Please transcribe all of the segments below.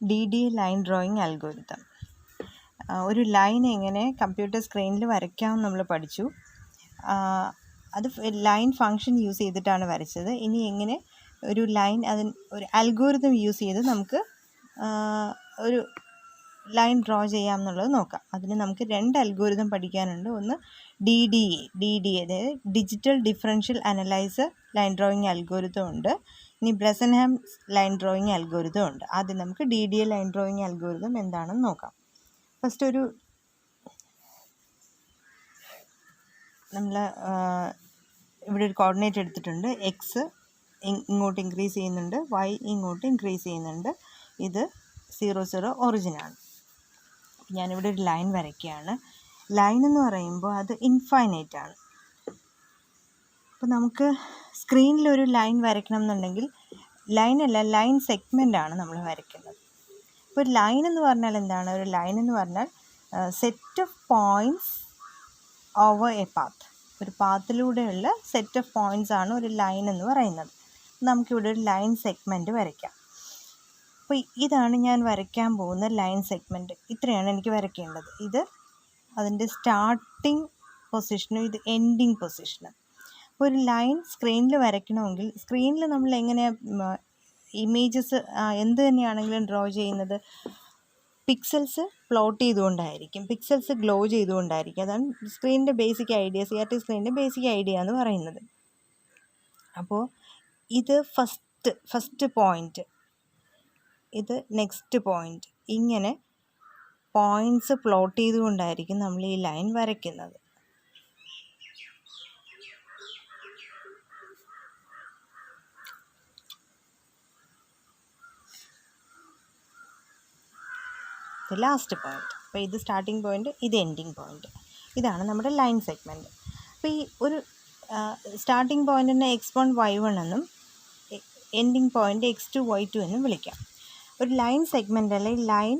DDA line drawing algorithm. ഒരു line എങ്ങനെ computer സ്ക്രീനിൽ വരയ്ക്കാമെന്ന് നമ്മൾ പഠിച്ചു. അത് ലൈൻ ഫങ്ഷൻ യൂസ് ചെയ്തിട്ടാണ് വരച്ചത്. ഇനി എങ്ങനെ ഒരു ലൈൻ ഒരു അൽഗോരിതം യൂസ് ചെയ്ത് നമുക്ക് ഒരു ലൈൻ ഡ്രോ ചെയ്യാമെന്നുള്ളത് നോക്കാം. അതിന് നമുക്ക് 2 അൽഗോരിതം പഠിക്കാനുണ്ട്. ഒന്ന് DDA അതായത് digital differential analyser line drawing algorithm ഉണ്ട്. ഇനി ബ്രസൻഹാം ലൈൻ ഡ്രോയിങ് അൽഗോരിതം ഉണ്ട്. ആദ്യം നമുക്ക് DDA ലൈൻ ഡ്രോയിങ് അൽഗോരിതം എന്താണെന്ന് നോക്കാം. ഫസ്റ്റ് നമ്മൾ ഇവിടെ ഒരു കോർഡിനേറ്റ് എടുത്തിട്ടുണ്ട്. എക്സ് ഇങ്ങോട്ട് ഇൻക്രീസ് ചെയ്യുന്നുണ്ട്, വൈ ഇങ്ങോട്ട് ഇൻക്രീസ് ചെയ്യുന്നുണ്ട്. ഇത് 0 0 ഒറിജിനാണ്. ഞാനിവിടെ ഒരു ലൈൻ വരയ്ക്കുകയാണ്. ലൈൻ എന്ന് പറയുമ്പോൾ അത് ഇൻഫൈനൈറ്റ് ആണ്. അപ്പോൾ നമുക്ക് സ്ക്രീനിലൊരു ലൈൻ വരയ്ക്കണം എന്നുണ്ടെങ്കിൽ ലൈൻ സെഗ്മെൻ്റ് ആണ് നമ്മൾ വരയ്ക്കുന്നത്. ഇപ്പോൾ ഒരു ലൈൻ എന്ന് പറഞ്ഞാൽ എന്താണ്? ഒരു ലൈൻ എന്ന് പറഞ്ഞാൽ set of points over A path. ഒരു പാത്തിലൂടെയുള്ള സെറ്റ് ഓഫ് പോയിൻറ്റ്സ് ആണ് ഒരു ലൈൻ എന്ന് പറയുന്നത്. നമുക്കിവിടെ ഒരു ലൈൻ സെഗ്മെൻറ്റ് വരയ്ക്കാം. അപ്പോൾ ഇതാണ് ഞാൻ വരയ്ക്കാൻ പോകുന്ന ലൈൻ സെഗ്മെൻറ്റ്. ഇത്രയാണ് എനിക്ക് വരയ്ക്കേണ്ടത്. ഇത് അതിൻ്റെ സ്റ്റാർട്ടിങ് പൊസിഷനും ഇത് എൻഡിങ് പൊസിഷനും. അപ്പോൾ ഒരു ലൈൻ സ്ക്രീനിൽ വരയ്ക്കണമെങ്കിൽ സ്ക്രീനിൽ നമ്മൾ എങ്ങനെയാണ് ഇമേജസ് എന്ത് തന്നെയാണെങ്കിലും ഡ്രോ ചെയ്യുന്നത്? പിക്സൽസ് പ്ലോട്ട് ചെയ്തുകൊണ്ടായിരിക്കും, പിക്സൽസ് ഗ്ലോ ചെയ്തുകൊണ്ടായിരിക്കും. അതാണ് സ്ക്രീനിൻ്റെ ബേസിക് ഐഡിയ, CRT സ്ക്രീനിൻ്റെ ബേസിക് ഐഡിയ എന്ന് പറയുന്നത്. അപ്പോൾ ഇത് ഫസ്റ്റ് പോയിൻറ്റ്, ഇത് നെക്സ്റ്റ് പോയിൻറ്റ്, ഇങ്ങനെ പോയിൻറ്റ്സ് പ്ലോട്ട് ചെയ്തുകൊണ്ടായിരിക്കും നമ്മൾ ഈ ലൈൻ വരയ്ക്കുന്നത്. ഇത് ലാസ്റ്റ് പോയിൻറ്റ്. അപ്പോൾ ഇത് സ്റ്റാർട്ടിംഗ് പോയിൻറ്റ്, ഇത് എൻഡിങ് പോയിൻറ്റ്. ഇതാണ് നമ്മുടെ ലൈൻ സെഗ്മെൻറ്റ്. അപ്പോൾ ഈ ഒരു സ്റ്റാർട്ടിംഗ് പോയിൻറ്റിനെ x1 y1 എന്നും എൻഡിങ് പോയിൻറ്റ് x2 y2 എന്നും വിളിക്കാം. ഒരു ലൈൻ സെഗ്മെൻ്റ് അല്ലെങ്കിൽ ലൈൻ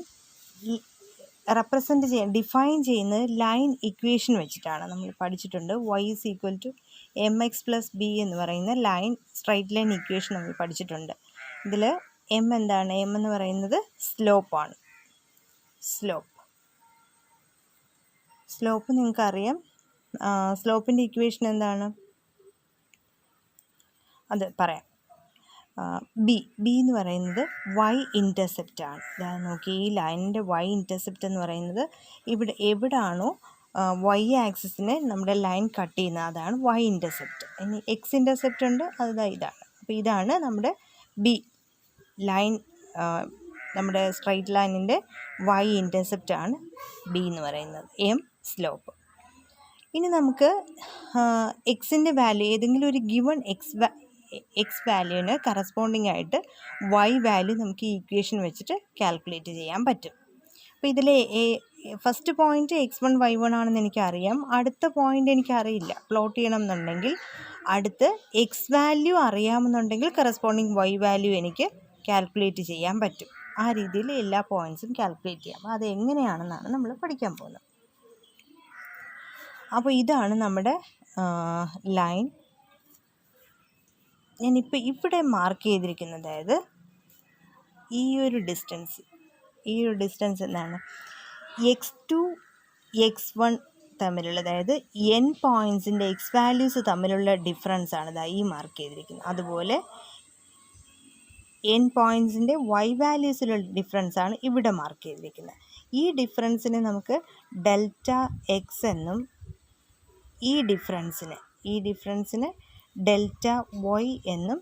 റെപ്രസെൻറ്റ് ഡിഫൈൻ ചെയ്യുന്നത് ലൈൻ ഇക്വേഷൻ വെച്ചിട്ടാണ്. നമ്മൾ പഠിച്ചിട്ടുണ്ട്. y = mx + b എന്ന് പറയുന്ന ലൈൻ സ്ട്രൈറ്റ് ലൈൻ ഇക്വേഷൻ നമ്മൾ പഠിച്ചിട്ടുണ്ട്. ഇതിൽ m എന്താണ്? m എന്ന് പറയുന്നത് സ്ലോപ്പാണ്. സ്ലോപ്പ് നിങ്ങൾക്കറിയാം. സ്ലോപ്പിൻ്റെ ഇക്വേഷൻ എന്താണ്? അത് പറയാം. ബി എന്ന് പറയുന്നത് y ഇൻ്റർസെപ്റ്റ് ആണ്. ഞാൻ നോക്കി, ഈ ലൈനിൻ്റെ y ഇൻ്റർസെപ്റ്റ് എന്ന് പറയുന്നത് എവിടാണോ y ആക്സിസിനെ നമ്മുടെ ലൈൻ കട്ട് ചെയ്യുന്നത് അതാണ് y ഇൻ്റർസെപ്റ്റ്. ഇനി x ഇൻ്റർസെപ്റ്റ് ഉണ്ട്, ഇതാണ്. അപ്പോൾ ഇതാണ് നമ്മുടെ ബി ലൈൻ, നമ്മുടെ സ്ട്രൈറ്റ് ലൈനിൻ്റെ y ഇൻ്റർസെപ്റ്റ് ആണ് ബി എന്ന് പറയുന്നത്. M slope. ഇനി നമുക്ക് എക്സിൻ്റെ വാല്യൂ ഏതെങ്കിലും ഒരു ഗിവൺ എക്സ് വാല്യൂവിന് കറസ്പോണ്ടിങ് ആയിട്ട് y വാല്യൂ നമുക്ക് ഈ ഇക്വേഷൻ വെച്ചിട്ട് കാൽക്കുലേറ്റ് ചെയ്യാൻ പറ്റും. അപ്പോൾ ഇതിൽ ഫസ്റ്റ് പോയിൻറ്റ് x1 y1 ആണെന്ന് എനിക്കറിയാം. അടുത്ത പോയിൻ്റ് എനിക്കറിയില്ല. പ്ലോട്ട് ചെയ്യണം എന്നുണ്ടെങ്കിൽ അടുത്ത് എക്സ് വാല്യൂ അറിയാമെന്നുണ്ടെങ്കിൽ കറസ്പോണ്ടിങ് y വാല്യൂ എനിക്ക് കാൽക്കുലേറ്റ് ചെയ്യാൻ പറ്റും. ആ രീതിയിൽ എല്ലാ പോയിൻറ്റ്സും കാൽക്കുലേറ്റ് ചെയ്യാം. അത് എങ്ങനെയാണെന്നാണ് നമ്മൾ പഠിക്കാൻ പോകുന്നത്. അപ്പോൾ ഇതാണ് നമ്മുടെ ലൈൻ. ഞാനിപ്പോൾ ഇവിടെ മാർക്ക് ചെയ്തിരിക്കുന്നത്, അതായത് ഈ ഒരു ഡിസ്റ്റൻസ് എന്താണ്? x2 x1 തമ്മിലുള്ള, അതായത് n പോയിൻറ്റ്സിൻ്റെ x വാല്യൂസ് തമ്മിലുള്ള ഡിഫറൻസ് ആണ് ഈ മാർക്ക് ചെയ്തിരിക്കുന്നത്. അതുപോലെ n പോയിൻറ്റ്സിൻ്റെ y വാല്യൂസിലുള്ള ഡിഫറൻസ് ആണ് ഇവിടെ മാർക്ക് ചെയ്തിരിക്കുന്നത്. ഈ ഡിഫറൻസിനെ നമുക്ക് ഡെൽറ്റ എക്സ് എന്നും ഈ ഡിഫറൻസിനെ ഡെൽറ്റ വൈ എന്നും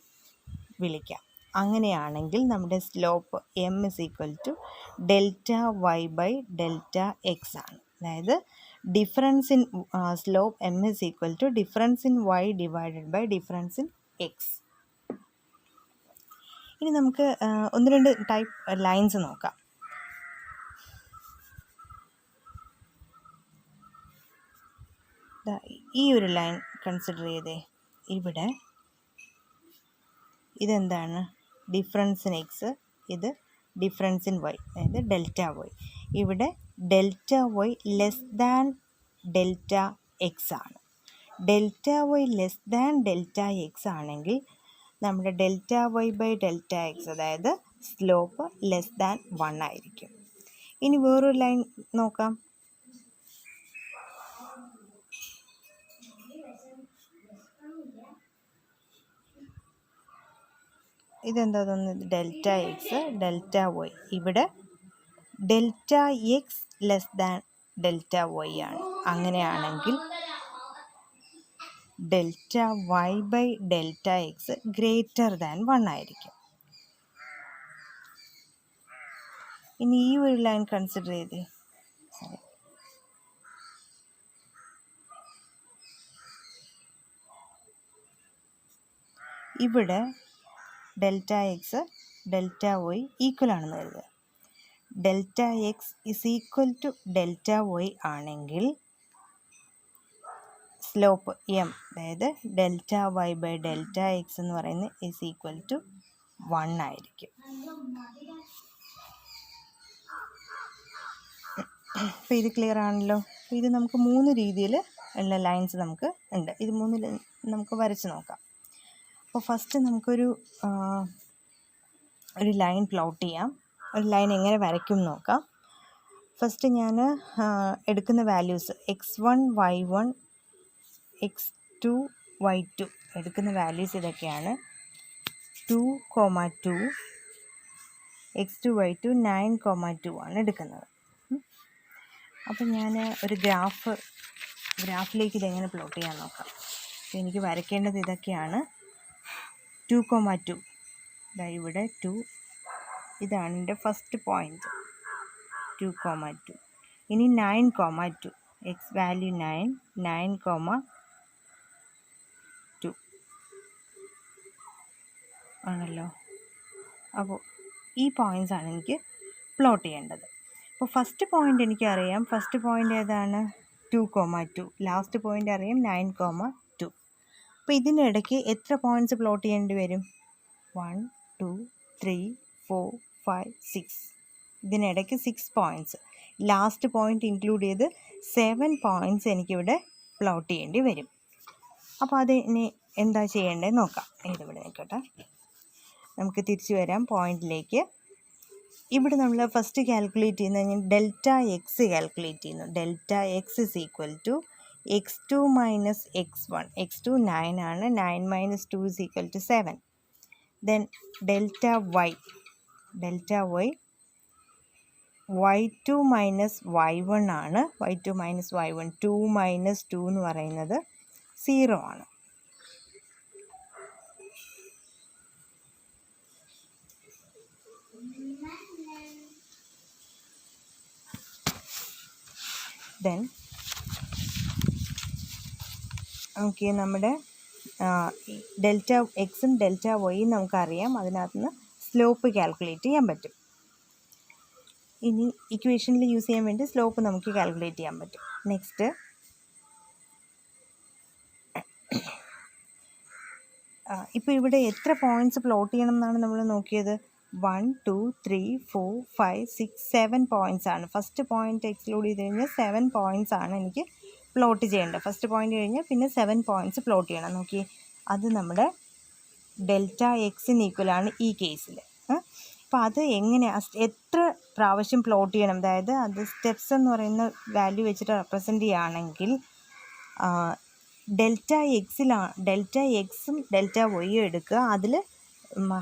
വിളിക്കാം. അങ്ങനെയാണെങ്കിൽ നമ്മുടെ slope m = delta Y by delta X ആണ്. അതായത് difference in slope m = difference in y divided by difference in X. ഇനി നമുക്ക് 1-2 ടൈപ്പ് ലൈൻസ് നോക്കാം. ഈ ഒരു ലൈൻ കൺസിഡർ ചെയ്തേ. ഇവിടെ ഇതെന്താണ്? ഡിഫറൻസ് ഇൻ എക്സ്, ഇത് ഡിഫറൻസ് ഇൻ വൈ, അതായത് ഡെൽറ്റ വൈ. ഇവിടെ delta y less than delta X ആണ്. Delta y less than delta x ആണെങ്കിൽ നമ്മുടെ delta Y by delta x, അതായത് സ്ലോപ്പ് ലെസ് ദാൻ 1 ആയിരിക്കും. ഇനി വേറൊരു ലൈൻ നോക്കാം. ഇതെന്താ തോന്നുന്നത്? Delta X delta y. ഇവിടെ delta x less than delta y ആണ്. അങ്ങനെയാണെങ്കിൽ delta Y by delta x greater than 1 ആയിരിക്കും. ഇനി ഈ ഒരു ലൈൻ കൺസിഡർ ചെയ്തേ. ഇവിടെ delta X delta Y equal ആണെന്ന് കരുതുക. Delta X is equal to delta Y ആണെങ്കിൽ സ്ലോപ്പ് എം, അതായത് delta Y by delta X എന്ന് പറയുന്നത് ഇസ് ഈക്വൽ ടു 1 ആയിരിക്കും. അപ്പോൾ ഇത് ക്ലിയർ ആണല്ലോ. ഇത് നമുക്ക് 3 രീതിയിൽ ഉള്ള ലൈൻസ് നമുക്ക് ഉണ്ട്. ഇത് 3 നമുക്ക് വരച്ച് നോക്കാം. അപ്പോൾ ഫസ്റ്റ് നമുക്കൊരു ലൈൻ പ്ലോട്ട് ചെയ്യാം. ഒരു ലൈൻ എങ്ങനെ വരയ്ക്കും നോക്കാം. ഫസ്റ്റ് ഞാൻ എടുക്കുന്ന values x1 y1 x2 y2 എടുക്കുന്ന വാല്യൂസ് ഇതൊക്കെയാണ്. 2,2 x2 y2 9,2 ആണ് എടുക്കുന്നത്. അപ്പം ഞാൻ ഒരു ഗ്രാഫിലേക്ക് ഇതെങ്ങനെ പ്ലോട്ട് ചെയ്യാൻ നോക്കാം. അപ്പോൾ എനിക്ക് വരയ്ക്കേണ്ടത് ഇതൊക്കെയാണ്. 2,2 ഇവിടെ 2, ഇതാണ് എൻ്റെ ഫസ്റ്റ് പോയിൻ്റ് 2,2. ഇനി 9,2 എക്സ് വാല്യൂ 9,2 ആണല്ലോ. അപ്പോൾ ഈ പോയിൻറ്റ്സ് ആണ് എനിക്ക് പ്ലോട്ട് ചെയ്യേണ്ടത്. അപ്പോൾ ഫസ്റ്റ് പോയിൻ്റ് എനിക്കറിയാം. ഫസ്റ്റ് പോയിൻ്റ് ഏതാണ്? 2,2. ലാസ്റ്റ് പോയിൻ്റ് അറിയാം 9,2. അപ്പോൾ ഇതിനിടയ്ക്ക് എത്ര പോയിൻറ്റ്സ് പ്ലോട്ട് ചെയ്യേണ്ടി വരും? 1 2 3 4 5 6. ഇതിനിടയ്ക്ക് 6 പോയിൻറ്റ്സ്. ലാസ്റ്റ് പോയിൻ്റ് ഇൻക്ലൂഡ് ചെയ്ത് 7 പോയിൻറ്റ്സ് എനിക്കിവിടെ പ്ലോട്ട് ചെയ്യേണ്ടി വരും. അപ്പോൾ അത് ഇനി എന്താ ചെയ്യേണ്ടത് നോക്കാം. ഇതിവിടെ നിൽക്കട്ടെ. നമുക്ക് തിരിച്ചു വരാം പോയിൻറ്റിലേക്ക്. ഇവിടെ നമ്മൾ ഫസ്റ്റ് കാൽക്കുലേറ്റ് ചെയ്യുന്നത് ഡെൽറ്റ എക്സ് കാൽക്കുലേറ്റ് ചെയ്യുന്നു. Delta X is equal to x2 minus x1. x2 9 ആണ്. 9 minus 2 is equal to 7. Then delta Y y2 minus y1 ആണ്. y2 മൈനസ് y1, 2 മൈനസ് 2 എന്ന് പറയുന്നത് 0 ആണ്. ദെൻ ഓക്കെ, നമ്മുടെ ഡെൽറ്റ എക്സും delta വൈയും നമുക്കറിയാം. അതിനകത്ത് നിന്ന് സ്ലോപ്പ് കാൽക്കുലേറ്റ് ചെയ്യാൻ പറ്റും. ഇനി ഇക്വേഷനിൽ യൂസ് ചെയ്യാൻ വേണ്ടി സ്ലോപ്പ് നമുക്ക് കാൽക്കുലേറ്റ് ചെയ്യാൻ പറ്റും. നെക്സ്റ്റ് ഇപ്പോൾ ഇവിടെ എത്ര പോയിൻറ്റ്സ് പ്ലോട്ട് ചെയ്യണം എന്നാണ് നമ്മൾ നോക്കിയത്. 1 2 3 4 5 6 7 പോയിൻറ്റ്സ് ആണ്. ഫസ്റ്റ് പോയിൻ്റ് എക്സ്ക്ലൂഡ് ചെയ്ത് കഴിഞ്ഞാൽ 7 പോയിൻറ്റ്സ് ആണ് എനിക്ക് പ്ലോട്ട് ചെയ്യേണ്ടത്. ഫസ്റ്റ് പോയിൻ്റ് കഴിഞ്ഞാൽ പിന്നെ 7 പോയിൻറ്റ്സ് പ്ലോട്ട് ചെയ്യണം. നോക്കി, അത് നമ്മുടെ ഡെൽറ്റ എക്സിന് ഈക്വലാണ് ഈ കേസിൽ. അപ്പോൾ അത് എത്ര പ്രാവശ്യം പ്ലോട്ട് ചെയ്യണം, അതായത് അത് സ്റ്റെപ്സ് എന്ന് പറയുന്ന വാല്യൂ വെച്ചിട്ട് റെപ്രസെൻ്റ് ചെയ്യുകയാണെങ്കിൽ ഡെൽറ്റ എക്സും ഡെൽറ്റ വൈയും എടുക്കുക. അതിൽ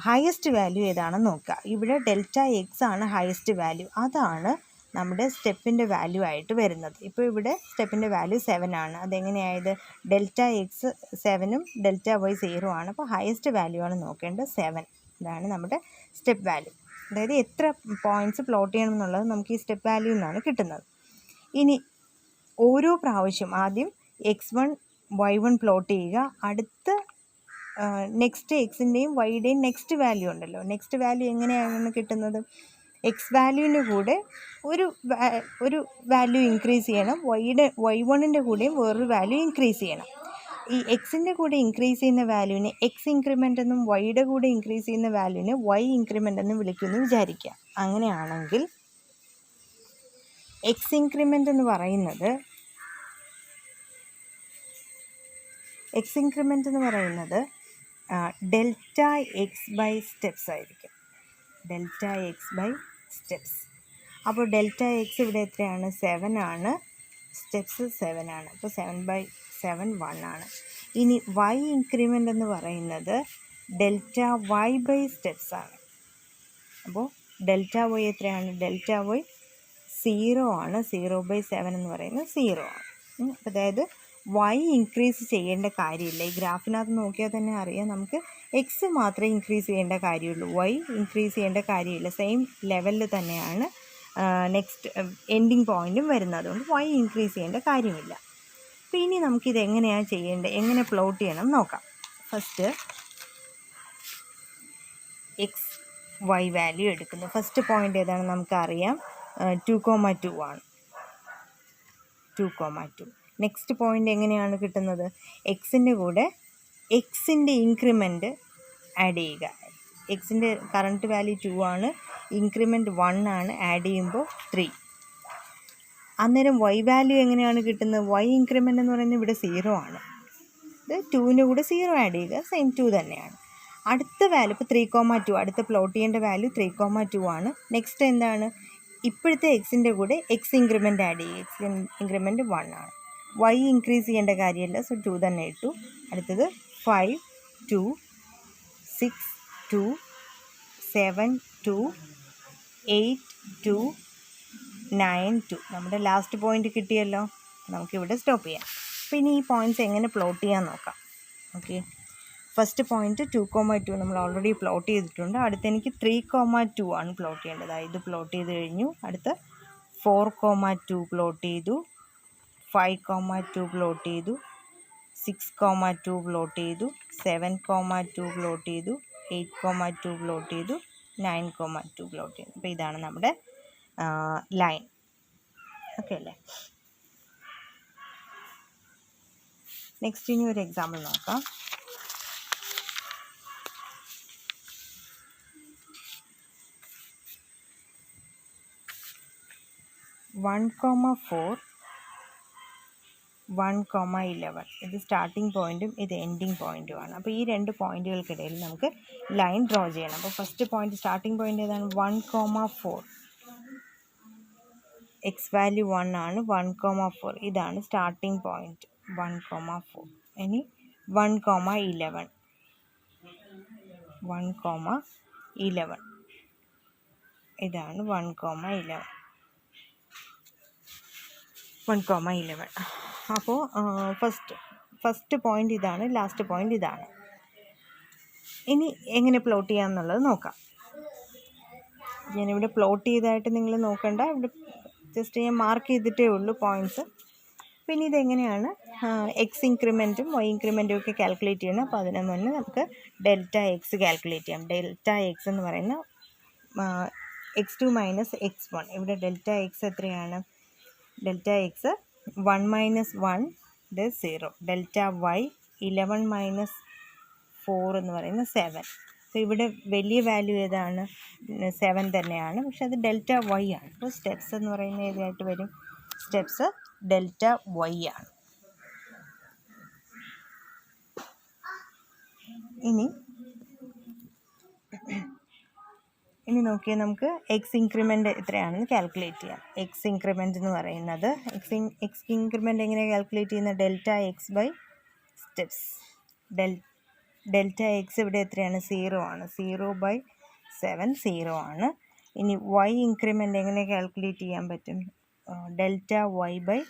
ഹയസ്റ്റ് വാല്യൂ ഏതാണെന്ന് നോക്കുക. ഇവിടെ ഡെൽറ്റ എക്സ് ആണ് ഹയസ്റ്റ് വാല്യൂ. അതാണ് നമ്മുടെ സ്റ്റെപ്പിൻ്റെ വാല്യൂ ആയിട്ട് വരുന്നത്. ഇപ്പോൾ ഇവിടെ സ്റ്റെപ്പിൻ്റെ വാല്യൂ 7 ആണ്. അതെങ്ങനെയായത്? ഡെൽറ്റ എക്സ് 7ഉം ഡെൽറ്റ വൈ 0 ആണ്. അപ്പോൾ ഹയസ്റ്റ് വാല്യൂ ആണ് നോക്കേണ്ടത് 7. ഇതാണ് നമ്മുടെ സ്റ്റെപ്പ് വാല്യൂ. അതായത് എത്ര പോയിൻറ്റ്സ് പ്ലോട്ട് ചെയ്യണം എന്നുള്ളത് നമുക്ക് ഈ സ്റ്റെപ്പ് വാല്യൂ നിന്നാണ് കിട്ടുന്നത്. ഇനി ഓരോ പ്രാവശ്യം ആദ്യം x1 y1 പ്ലോട്ട് ചെയ്യുക. അടുത്ത നെക്സ്റ്റ് എക്സിൻ്റെയും വൈയുടെയും നെക്സ്റ്റ് വാല്യൂ ഉണ്ടല്ലോ. നെക്സ്റ്റ് വാല്യൂ എങ്ങനെയാണ് കിട്ടുന്നത്? എക്സ് വാല്യൂവിൻ്റെ കൂടെ ഒരു വാല്യൂ ഇൻക്രീസ് ചെയ്യണം. y1ൻ്റെ കൂടെയും വേറൊരു വാല്യൂ ഇൻക്രീസ് ചെയ്യണം. ഈ എക്സിൻ്റെ കൂടെ ഇൻക്രീസ് ചെയ്യുന്ന വാല്യൂവിനെ എക്സ് ഇൻക്രിമെൻ്റ് എന്നും വൈയുടെ കൂടെ ഇൻക്രീസ് ചെയ്യുന്ന വാല്യൂവിനെ വൈ ഇൻക്രിമെൻ്റ് എന്നും വിളിക്കുമെന്ന് വിചാരിക്കുക. അങ്ങനെയാണെങ്കിൽ എക്സ് ഇൻക്രിമെൻ്റ് എന്ന് പറയുന്നത് ഡെൽറ്റ എക്സ് ബൈ സ്റ്റെപ്സ് ആയിരിക്കും. Delta X by steps. അപ്പോൾ ഡെൽറ്റ എക്സ് ഇവിടെ എത്രയാണ്? 7 ആണ്. സ്റ്റെപ്സ് 7 ആണ്. അപ്പോൾ 7/7 1 ആണ്. ഇനി വൈ ഇൻക്രിമെൻ്റ് എന്ന് പറയുന്നത് ഡെൽറ്റ വൈ ബൈ സ്റ്റെപ്സ് ആണ്. അപ്പോൾ ഡെൽറ്റ വൈ എത്രയാണ്? ഡെൽറ്റ വൈ 0 ആണ്. 0/7 എന്ന് പറയുന്നത് 0 ആണ്. അതായത് വൈ ഇൻക്രീസ് ചെയ്യേണ്ട കാര്യമില്ല. ഈ ഗ്രാഫിനകത്ത് നോക്കിയാൽ തന്നെ അറിയാം, നമുക്ക് എക്സ് മാത്രമേ ഇൻക്രീസ് ചെയ്യേണ്ട കാര്യമുള്ളൂ. വൈ ഇൻക്രീസ് ചെയ്യേണ്ട കാര്യമില്ല. സെയിം ലെവലിൽ തന്നെയാണ് നെക്സ്റ്റ് എൻഡിങ് പോയിൻറ്റും വരുന്നത്. അതുകൊണ്ട് വൈ ഇൻക്രീസ് ചെയ്യേണ്ട കാര്യമില്ല. അപ്പോൾ ഇനി നമുക്കിത് എങ്ങനെയാണ് ചെയ്യേണ്ടത്, എങ്ങനെ പ്ലോട്ട് ചെയ്യണം നോക്കാം. ഫസ്റ്റ് എക്സ് വൈ വാല്യൂ എടുക്കുന്നു. ഫസ്റ്റ് പോയിൻ്റ് ഏതാണ്? നമുക്കറിയാം 2,2 ആണ്. 2,2. നെക്സ്റ്റ് പോയിൻ്റ് എങ്ങനെയാണ് കിട്ടുന്നത്? എക്സിൻ്റെ കൂടെ എക്സിൻ്റെ ഇൻക്രിമെൻറ്റ് ആഡ് ചെയ്യുക. എക്സിൻ്റെ കറണ്ട് വാല്യൂ 2 ആണ്, ഇൻക്രിമെൻറ്റ് 1 ആണ്. ആഡ് ചെയ്യുമ്പോൾ 3. അന്നേരം വൈ വാല്യൂ എങ്ങനെയാണ് കിട്ടുന്നത്? വൈ ഇൻക്രിമെൻ്റ് എന്ന് പറയുന്നത് ഇവിടെ 0 ആണ്. ഇത് 2ന് കൂടെ 0 ആഡ് ചെയ്യുക, സെയിം 2 തന്നെയാണ്. അടുത്ത വാല്യൂ ഇപ്പോൾ 3,2, അടുത്ത പ്ലോട്ട് ചെയ്യേണ്ട വാല്യൂ 3,2 ആണ്. നെക്സ്റ്റ് എന്താണ്? ഇപ്പോഴത്തെ എക്സിൻ്റെ കൂടെ എക്സ് ഇൻക്രിമെൻ്റ് ആഡ് ചെയ്യുക. എക്സ് ഇൻക്രിമെൻറ്റ് 1 ആണ്. വൈ ഇൻക്രീസ് ചെയ്യേണ്ട കാര്യമില്ല, സോ 2 തന്നെ ഇട്ടു. അടുത്തത് 5, 2, 6, 2, 7, 2, 8, 2, 9, 2. നമ്മുടെ ലാസ്റ്റ് പോയിൻ്റ് കിട്ടിയല്ലോ. നമുക്കിവിടെ സ്റ്റോപ്പ് ചെയ്യാം. അപ്പോൾ ഇനി ഈ പോയിൻറ്റ്സ് എങ്ങനെ പ്ലോട്ട് ചെയ്യാൻ നോക്കാം. ഓക്കെ, ഫസ്റ്റ് പോയിൻറ്റ് 2,2 നമ്മൾ ഓൾറെഡി പ്ലോട്ട് ചെയ്തിട്ടുണ്ട്. അടുത്ത് എനിക്ക് 3,2 ആണ് പ്ലോട്ട് ചെയ്യേണ്ടത്. ഇത് പ്ലോട്ട് ചെയ്ത് കഴിഞ്ഞു. അടുത്ത് 4,2 പ്ലോട്ട് ചെയ്തു, 5,2 പ്ലോട്ട് ചെയ്തു, 6,2 പ്ലോട്ട് ചെയ്തു, 7,2 പ്ലോട്ട് ചെയ്തു, 8,2 പ്ലോട്ട് ചെയ്തു, 9,2 പ്ലോട്ട് ചെയ്തു. അപ്പോൾ ഇതാണ് നമ്മുടെ ലൈൻ. ഓക്കെ അല്ലേ? നെക്സ്റ്റ് ഇനി ഒരു എക്സാമ്പിൾ നോക്കാം. (1, 4, 1,11). ഇത് സ്റ്റാർട്ടിംഗ് പോയിൻറ്റും ഇത് എൻഡിങ് പോയിൻറ്റുമാണ്. അപ്പോൾ ഈ രണ്ട് പോയിൻറ്റുകൾക്കിടയിൽ നമുക്ക് ലൈൻ ഡ്രോ ചെയ്യണം. അപ്പോൾ ഫസ്റ്റ് പോയിൻറ്റ്, സ്റ്റാർട്ടിംഗ് പോയിൻറ്റ് ഏതാണ്? 1,4. എക്സ് വാല്യൂ 1 ആണ്. 1,4 ഇതാണ് സ്റ്റാർട്ടിംഗ് പോയിൻറ്റ്, 1,4. ഇനി 1,11. 1,11 ഇതാണ് 1,11. 1,11. അപ്പോൾ ഫസ്റ്റ് പോയിൻ്റ് ഇതാണ്, ലാസ്റ്റ് പോയിൻ്റ് ഇതാണ്. ഇനി എങ്ങനെ പ്ലോട്ട് ചെയ്യാമെന്നുള്ളത് നോക്കാം. ഞാനിവിടെ പ്ലോട്ട് ചെയ്തതായിട്ട് നിങ്ങൾ നോക്കണ്ട, ഇവിടെ ജസ്റ്റ് ഞാൻ മാർക്ക് ചെയ്തിട്ടേ ഉള്ളൂ പോയിൻറ്റ്സ്. പിന്നെ ഇതെങ്ങനെയാണ് എക്സ് ഇൻക്രിമെൻറ്റും വൈ ഇൻക്രിമെൻറ്റും ഒക്കെ കാൽക്കുലേറ്റ് ചെയ്യണം. അപ്പോൾ അതിന് മുന്നേ നമുക്ക് ഡെൽറ്റ എക്സ് കാൽക്കുലേറ്റ് ചെയ്യാം. ഡെൽറ്റ എക്സ് എന്ന് പറയുന്ന x2 മൈനസ് x1. ഇവിടെ ഡെൽറ്റ എക്സ് എത്രയാണ്? ഡെൽറ്റ എക്സ് 1 മൈനസ് 1 ഇത് 0. ഡെൽറ്റ വൈ 11 മൈനസ് 4 എന്ന് പറയുന്നത് 7. അപ്പോൾ ഇവിടെ വലിയ വാല്യൂ ഏതാണ്? 7 തന്നെയാണ്, പക്ഷെ അത് ഡെൽറ്റ വൈ ആണ്. അപ്പോൾ സ്റ്റെപ്സ് എന്ന് പറയുന്നത് ഏതായിട്ട് വരും? സ്റ്റെപ്സ് ഡെൽറ്റ വൈ ആണ്. ഇനി നോക്കിയാൽ നമുക്ക് എക്സ് ഇൻക്രിമെൻ്റ് എത്രയാണെന്ന് കാൽക്കുലേറ്റ് ചെയ്യാം. എക്സ് ഇൻക്രിമെൻ്റ് എന്ന് പറയുന്നത് എക്സ് ഇൻക്രിമെൻ്റ് എങ്ങനെ കാൽക്കുലേറ്റ് ചെയ്യുന്നത്? Delta X by steps. Delta X ഇവിടെ എത്രയാണ്? 0 ആണ്. 0/7 0 ആണ്. ഇനി വൈ ഇൻക്രിമെൻ്റ് എങ്ങനെ കാൽക്കുലേറ്റ് ചെയ്യാൻ പറ്റും? Delta Y by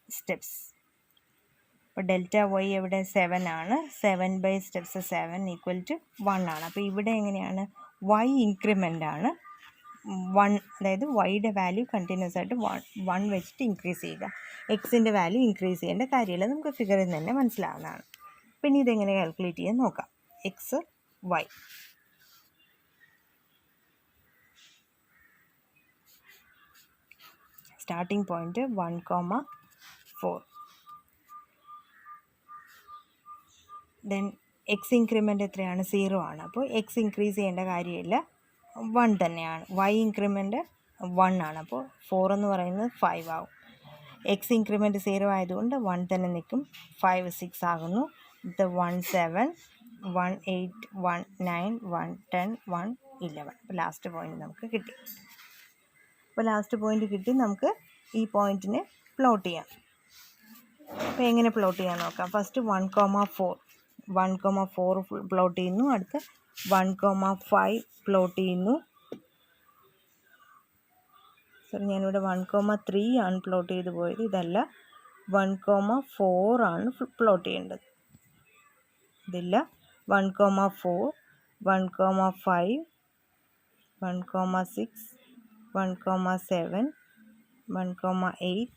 steps. അപ്പോൾ ഡെൽറ്റ വൈ എവിടെ? 7 ആണ്. 7/steps 7 = 1 ആണ്. അപ്പോൾ ഇവിടെ എങ്ങനെയാണ്? വൈ ഇൻക്രിമെൻ്റ് ആണ് 1, അതായത് വൈയുടെ വാല്യൂ കണ്ടിന്യൂസ് ആയിട്ട് 1 വെച്ചിട്ട് ഇൻക്രീസ് ചെയ്യുക. എക്സിൻ്റെ വാല്യൂ ഇൻക്രീസ് ചെയ്യേണ്ട കാര്യമില്ല, നമുക്ക് ഫിഗറിൽ നിന്ന് തന്നെ മനസ്സിലാവുന്നതാണ്. പിന്നെ ഇതെങ്ങനെ കാൽക്കുലേറ്റ് ചെയ്യാൻ നോക്കാം. X Y. Starting point 1,4. Then X increment എത്രയാണ്? 0 ആണ്. അപ്പോൾ എക്സ് ഇൻക്രീസ് ചെയ്യേണ്ട കാര്യമില്ല, 1 തന്നെയാണ്. വൈ ഇൻക്രിമെൻ്റ് 1 ആണ്. അപ്പോൾ 4 എന്ന് പറയുന്നത് 5 ആവും. എക്സ് ഇൻക്രിമെൻ്റ് 0 ആയതുകൊണ്ട് 1 തന്നെ നിൽക്കും. 5 6 ആകുന്നു. ഇത് 1 7, 1 8 1 9 1 10 1 11. അപ്പോൾ ലാസ്റ്റ് പോയിന്റ് നമുക്ക് കിട്ടി. അപ്പോൾ ലാസ്റ്റ് പോയിന്റ് കിട്ടി. നമുക്ക് ഈ പോയിന്റിനെ പ്ലോട്ട് ചെയ്യാം. അപ്പോൾ എങ്ങനെ പ്ലോട്ട് ചെയ്യാൻ നോക്കാം. ഫസ്റ്റ് 1,4 പ്ലോട്ട് ചെയ്യുന്നു. അടുത്ത് 1,5 പ്ലോട്ട് ചെയ്യുന്നു. സോറി, ഞാനിവിടെ 1,3 ആണ് പ്ലോട്ട് ചെയ്ത് പോയത്. ഇതല്ല, 1,4 ആണ് പ്ലോട്ട് ചെയ്യേണ്ടത്. ഇതില്ല. 1,4 1,5 1,6 1,7 1,8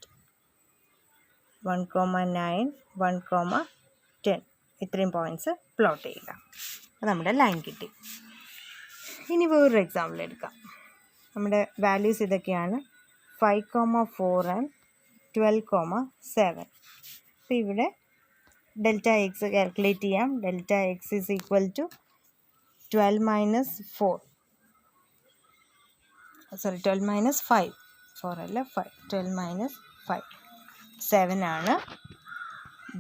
1,9 1,10 ഇത്രയും പോയിൻറ്റ്സ് പ്ലോട്ട് ചെയ്യുക. അപ്പോൾ നമ്മുടെ ലൈൻ കിട്ടി. ഇനി വേറൊരു എക്സാമ്പിൾ എടുക്കാം. നമ്മുടെ വാല്യൂസ് ഇതൊക്കെയാണ്. 5,4 ആൻഡ് 12,7. അപ്പോൾ ഇവിടെ ഡെൽറ്റ എക്സ് കാൽക്കുലേറ്റ് ചെയ്യാം. Delta X is equal to 12 minus 4 sorry 12 minus 5 4 അല്ല 5 12 മൈനസ് 5 7 ആണ്.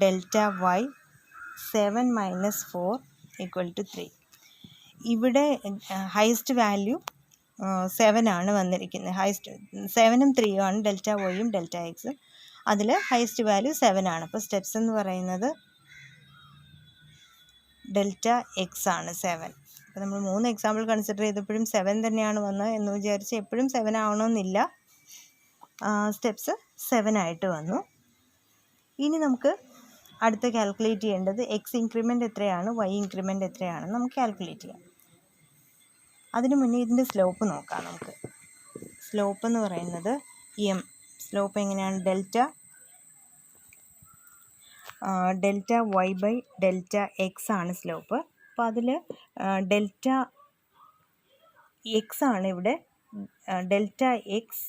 Delta Y 7 minus 4 equal to 3. ഇവിടെ ഹയസ്റ്റ് വാല്യൂ 7 ആണ് വന്നിരിക്കുന്നത്. ഹയസ്റ്റ് 7ഉം 3ഉം ആണ് ഡെൽറ്റ വൈയും ഡെൽറ്റ എക്സും. അതിൽ ഹയസ്റ്റ് വാല്യൂ 7 ആണ്. അപ്പോൾ സ്റ്റെപ്സ് എന്ന് പറയുന്നത് ഡെൽറ്റ എക്സ് ആണ് 7. അപ്പോൾ നമ്മൾ 3 എക്സാമ്പിൾ കൺസിഡർ ചെയ്തപ്പോഴും 7 തന്നെയാണ് വന്നത് എന്ന് വിചാരിച്ച് എപ്പോഴും 7 ആവണമെന്നില്ല. സ്റ്റെപ്സ് 7 ആയിട്ട് വന്നു. ഇനി നമുക്ക് അടുത്ത് കാൽക്കുലേറ്റ് ചെയ്യേണ്ടത് എക്സ് ഇൻക്രിമെൻ്റ് എത്രയാണ്, വൈ ഇൻക്രിമെൻ്റ് എത്രയാണെന്ന് നമുക്ക് കാൽക്കുലേറ്റ് ചെയ്യാം. അതിനു മുന്നേ ഇതിൻ്റെ സ്ലോപ്പ് നോക്കാം. നമുക്ക് സ്ലോപ്പ് എന്ന് പറയുന്നത് എം. സ്ലോപ്പ് എങ്ങനെയാണ്? Delta Y by delta X ആണ് സ്ലോപ്പ്. അപ്പോൾ അതിൽ ഡെൽറ്റ എക്സ് ആണ് ഇവിടെ. Delta x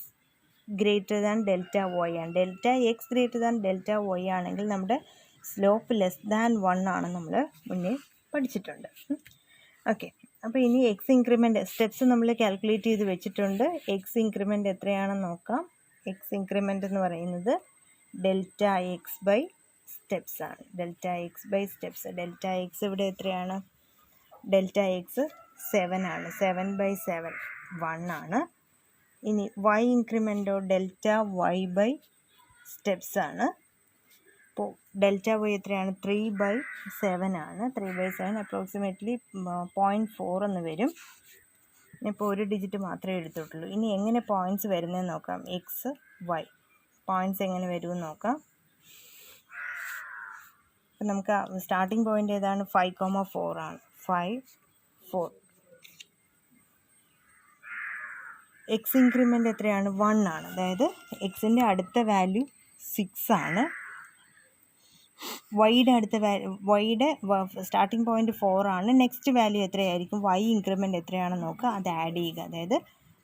greater than delta y ആണ്. Delta x greater than delta Y ആണെങ്കിൽ നമ്മുടെ സ്ലോപ്പ് ലെസ് ദാൻ 1 ആണ് നമ്മൾ മുന്നേ പഠിച്ചിട്ടുണ്ട്. ഓക്കെ, അപ്പോൾ ഇനി എക്സ് ഇൻക്രിമെൻ്റ് സ്റ്റെപ്സ് നമ്മൾ കാൽക്കുലേറ്റ് ചെയ്ത് വെച്ചിട്ടുണ്ട്. എക്സ് ഇൻക്രിമെൻ്റ് എത്രയാണെന്ന് നോക്കാം. എക്സ് ഇൻക്രിമെൻ്റ് എന്ന് പറയുന്നത് ഡെൽറ്റ എക്സ് ബൈ സ്റ്റെപ്സ് ആണ്. Delta X by steps. Delta X ഇവിടെ എത്രയാണ്? ഡെൽറ്റ എക്സ് 7 ആണ്. 7 ബൈ 7 1 ആണ്. ഇനി വൈ ഇൻക്രിമെൻ്റോ ഡെൽറ്റ വൈ ബൈ സ്റ്റെപ്സ് ആണ്. അപ്പോൾ ഡെൽറ്റ വൈ എത്രയാണ്? 3 ബൈ 7 ആണ്. 3 ബൈ 7 അപ്രോക്സിമേറ്റ്ലി 0.4 എന്ന് വരും. ഇപ്പോൾ ഒരു ഡിജിറ്റ് മാത്രമേ എടുത്തിട്ടുള്ളൂ. ഇനി എങ്ങനെ പോയിൻറ്റ്സ് വരുന്നതെന്ന് നോക്കാം. എക്സ് വൈ പോയിൻറ്റ്സ് എങ്ങനെ വരുമെന്ന് നോക്കാം. അപ്പം നമുക്ക് സ്റ്റാർട്ടിംഗ് പോയിൻ്റ് ഏതാണ്? 5,4 ആണ്. 5 4. എക്സ് ഇൻക്രിമെൻ്റ് എത്രയാണ്? 1 ആണ്. അതായത് എക്സിൻ്റെ അടുത്ത വാല്യൂ 6 ആണ്. വൈയുടെ സ്റ്റാർട്ടിംഗ് പോയിൻ്റ് 4 ആണ്. നെക്സ്റ്റ് വാല്യൂ എത്രയായിരിക്കും? വൈ ഇൻക്രിമെൻ്റ് എത്രയാണെന്ന് നോക്കുക. അത് ആഡ് ചെയ്യുക. അതായത്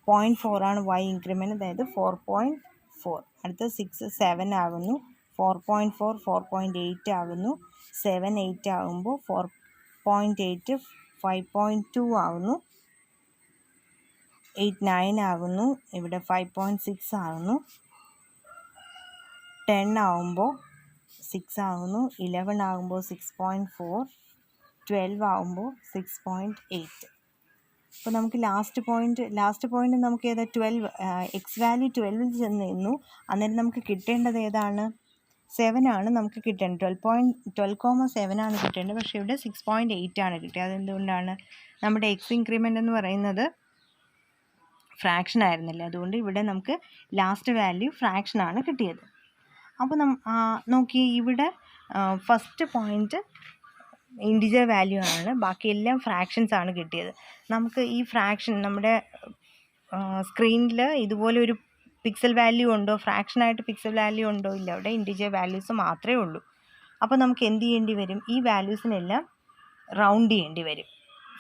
0.4 ആണ് വൈ ഇൻക്രിമെൻ്റ്. അതായത് 4.4. അടുത്ത 6 7 ആകുന്നു. 4.4 4.8 ആകുന്നു. 7 8 ആകുമ്പോൾ 4.8 5.2 ആകുന്നു. 8 9 ആകുന്നു. ഇവിടെ 5.6 ആകുന്നു. 10 ആകുമ്പോൾ 6 ആകുന്നു. 11 ആകുമ്പോൾ 6.4. 12 ആകുമ്പോൾ 6.8. അപ്പോൾ നമുക്ക് ലാസ്റ്റ് പോയിൻ്റ് നമുക്ക് ഏതാ? 12. എക്സ് വാല്യൂ 12 ചെന്ന് നിന്നു. അന്നേരം നമുക്ക് കിട്ടേണ്ടത് ഏതാണ്? 7 ആണ് നമുക്ക് കിട്ടേണ്ടത്. 12,7 ആണ് കിട്ടേണ്ടത്. പക്ഷേ ഇവിടെ 6.8 ആണ് കിട്ടിയത്. അതെന്തുകൊണ്ടാണ്? നമ്മുടെ എക്സ് ഇൻക്രിമെൻ്റ് എന്ന് പറയുന്നത് ഫ്രാക്ഷൻ ആയിരുന്നില്ല. അതുകൊണ്ട് ഇവിടെ നമുക്ക് ലാസ്റ്റ് വാല്യൂ ഫ്രാക്ഷനാണ് കിട്ടിയത്. അപ്പോൾ നോക്കിയേ, ഇവിടെ ഫസ്റ്റ് പോയിൻ്റ് ഇൻറ്റിജർ വാല്യൂ ആണ്. ബാക്കിയെല്ലാം ഫ്രാക്ഷൻസ് ആണ് കിട്ടിയത്. നമുക്ക് ഈ ഫ്രാക്ഷൻ നമ്മുടെ സ്ക്രീനിൽ ഇതുപോലെ ഒരു പിക്സൽ വാല്യൂ ഉണ്ടോ? ഫ്രാക്ഷനായിട്ട് പിക്സൽ വാല്യൂ ഉണ്ടോ? ഇല്ല. അവിടെ ഇൻറ്റിജർ വാല്യൂസ് മാത്രമേ ഉള്ളൂ. അപ്പോൾ നമുക്ക് എന്ത് ചെയ്യേണ്ടി വരും? ഈ വാല്യൂസിനെല്ലാം റൗണ്ട് ചെയ്യേണ്ടി വരും.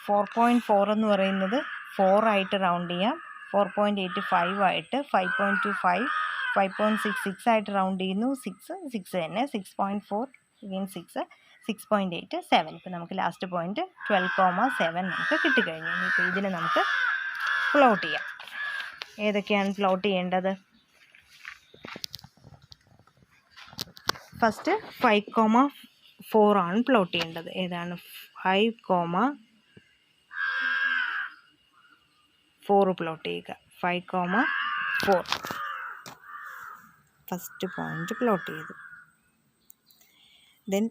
4.4 എന്ന് പറയുന്നത് 4 ആയിട്ട് റൗണ്ട് ചെയ്യാം. 4.85 ആയിട്ട്, 5.25 5.66 ആയിട്ട് റൗണ്ട് ചെയ്യുന്നു. 6 തന്നെ. 6.4 again 6 6.8 7. ഇപ്പോൾ നമുക്ക് ലാസ്റ്റ് പോയിൻ്റ് 12,7 നമുക്ക് കിട്ടിക്കഴിഞ്ഞു. ഇപ്പോൾ ഇതിന് നമുക്ക് പ്ലോട്ട് ചെയ്യാം. ഏതൊക്കെയാണ് പ്ലോട്ട് ചെയ്യേണ്ടത്? ഫസ്റ്റ് 5,4 ആണ് പ്ലോട്ട് ചെയ്യേണ്ടത്. ഏതാണ്? 5,4 പ്ലോട്ട് ചെയ്യുക. 5,4 ഫസ്റ്റ് പോയിന്റ് പ്ലോട്ട് ചെയ്തു. ദെൻ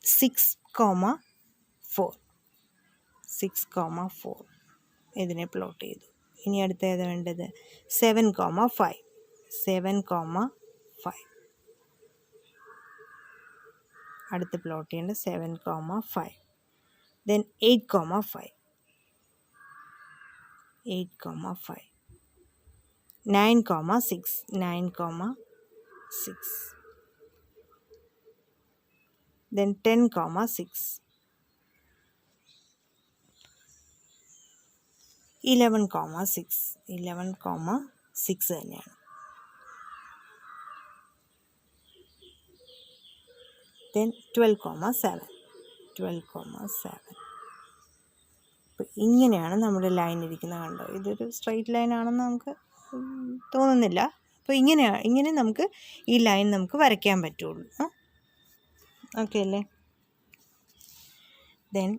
6,4 ഇതിനെ പ്ലോട്ട് ചെയ്തു. ഇനി അടുത്ത ഏതാ വേണ്ടത്? 7,5 അടുത്ത് പ്ലോട്ട് ചെയ്യേണ്ടത് 7,5. ദെൻ 8,5 9,6 ദെൻ 10,6 11,6 തന്നെയാണ്. ദെൻ 12,7 അപ്പോൾ ഇങ്ങനെയാണ് നമ്മുടെ ലൈൻ ഇരിക്കുന്നത്. കണ്ടോ, ഇതൊരു സ്ട്രെയിറ്റ് ലൈൻ ആണെന്ന് നമുക്ക് തോന്നുന്നില്ല. അപ്പോൾ ഇങ്ങനെ നമുക്ക് ഈ ലൈൻ നമുക്ക് വരയ്ക്കാൻ പറ്റുള്ളൂ. ഓക്കെ അല്ലേ? ദെൻ